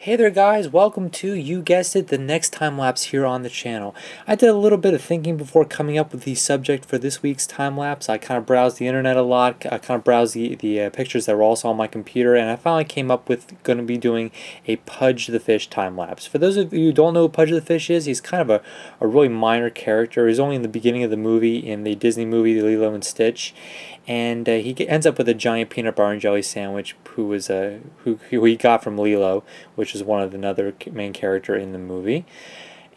Hey there guys, welcome to, you guessed it, the next time lapse here on the channel. I did a little bit of thinking before coming up with the subject for this week's time lapse. I kind of browsed the internet a lot, I kind of browsed the pictures that were also on my computer, and I finally came up with going to be doing a Pudge the Fish time lapse. For those of you who don't know who Pudge the Fish is, he's kind of a really minor character. He's only in the beginning of the movie, in the Disney movie, Lilo and Stitch. And he ends up with a giant peanut butter and jelly sandwich who he got from Lilo, which is one of another main character in the movie.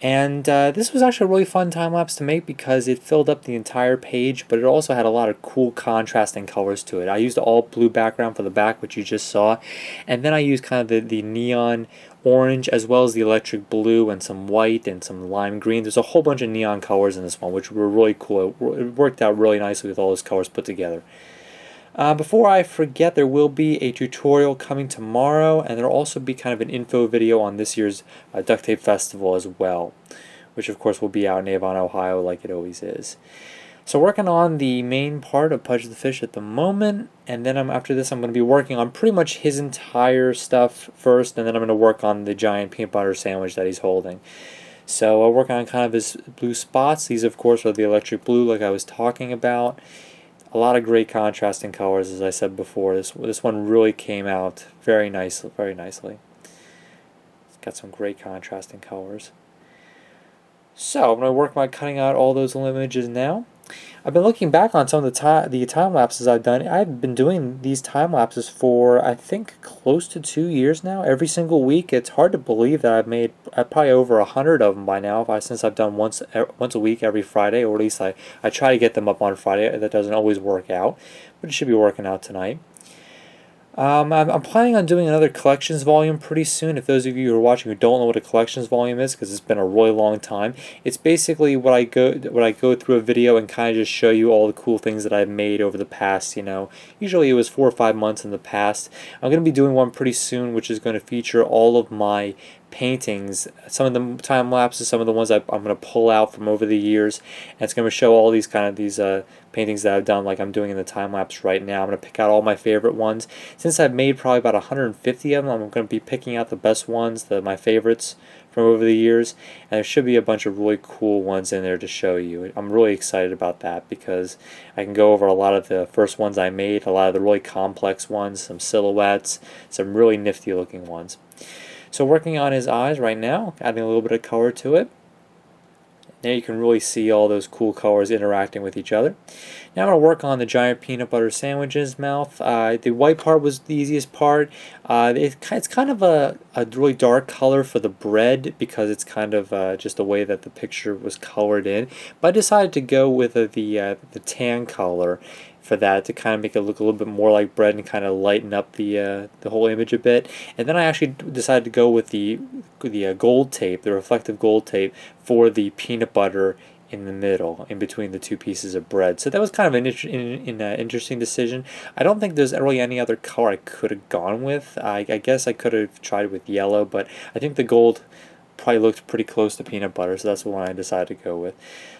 And this was actually a really fun time lapse to make because it filled up the entire page, but it also had a lot of cool contrasting colors to it. I used all blue background for the back, which you just saw, and then I used kind of the neon orange as well as the electric blue and some white and some lime green. There's a whole bunch of neon colors in this one, which were really cool. It worked out really nicely with all those colors put together. Before I forget, there will be a tutorial coming tomorrow, and there will also be kind of an info video on this year's Duct Tape Festival as well, which of course will be out in Avon, Ohio, like it always is. So working on the main part of Pudge the Fish at the moment, and then after this I'm going to be working on pretty much his entire stuff first, and then I'm going to work on the giant peanut butter sandwich that he's holding. So I'll work on kind of his blue spots. These of course are the electric blue like I was talking about. A lot of great contrasting colors, as I said before. This one really came out very nicely. It's got some great contrasting colors. So I'm going to work on cutting out all those images now. I've been looking back on some of the time lapses I've done. I've been doing these time lapses for I think close to 2 years now, every single week. It's hard to believe that I've made probably over 100 of them by now. Since I've done once a week every Friday, or at least I try to get them up on Friday. That doesn't always work out, but it should be working out tonight. I'm planning on doing another collections volume pretty soon. If those of you who are watching who don't know what a collections volume is, because it's been a really long time, it's basically what I go through a video and kind of just show you all the cool things that I've made over the past, usually it was 4 or 5 months in the past. I'm going to be doing one pretty soon, which is going to feature all of my paintings, some of the time lapses, some of the ones I'm going to pull out from over the years, and it's going to show all these paintings that I've done like I'm doing in the time lapse right now. I'm going to pick out all my favorite ones. Since I've made probably about 150 of them, I'm going to be picking out the best ones, my favorites from over the years, and there should be a bunch of really cool ones in there to show you. I'm really excited about that because I can go over a lot of the first ones I made, a lot of the really complex ones, some silhouettes, some really nifty looking ones. So working on his eyes right now, adding a little bit of color to it. There you can really see all those cool colors interacting with each other. Now I'm going to work on the giant peanut butter sandwich's mouth. The white part was the easiest part. It's kind of a really dark color for the bread because it's kind of just the way that the picture was colored in. But I decided to go with the tan color for that to kind of make it look a little bit more like bread and kind of lighten up the whole image a bit. And then I actually decided to go with the gold tape, the reflective gold tape, for the peanut butter in the middle, in between the two pieces of bread. So that was kind of an interesting decision. I don't think there's really any other color I could have gone with. I guess I could have tried with yellow, but I think the gold probably looked pretty close to peanut butter, so that's the one I decided to go with.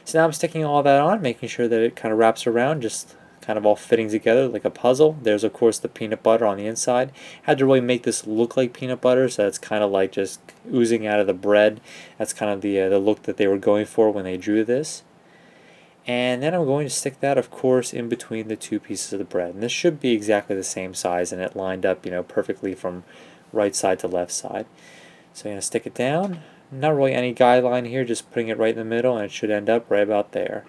So now I'm sticking all that on, making sure that it kind of wraps around, just kind of all fitting together like a puzzle. There's of course the peanut butter on the inside. Had to really make this look like peanut butter, so it's kind of like just oozing out of the bread. That's kind of the look that they were going for when they drew this. And then I'm going to stick that, of course, in between the two pieces of the bread. And this should be exactly the same size, and it lined up, perfectly from right side to left side. So I'm going to stick it down. Not really any guideline here, just putting it right in the middle, and it should end up right about there.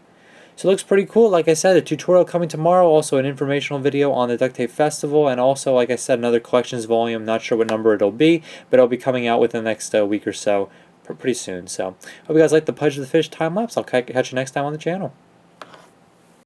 So it looks pretty cool. Like I said, a tutorial coming tomorrow, also an informational video on the Duct Tape Festival, and also, like I said, another collections volume. Not sure what number it'll be, but it'll be coming out within the next week or so, pretty soon. So hope you guys like the Pudge the Fish time lapse. I'll catch you next time on the channel.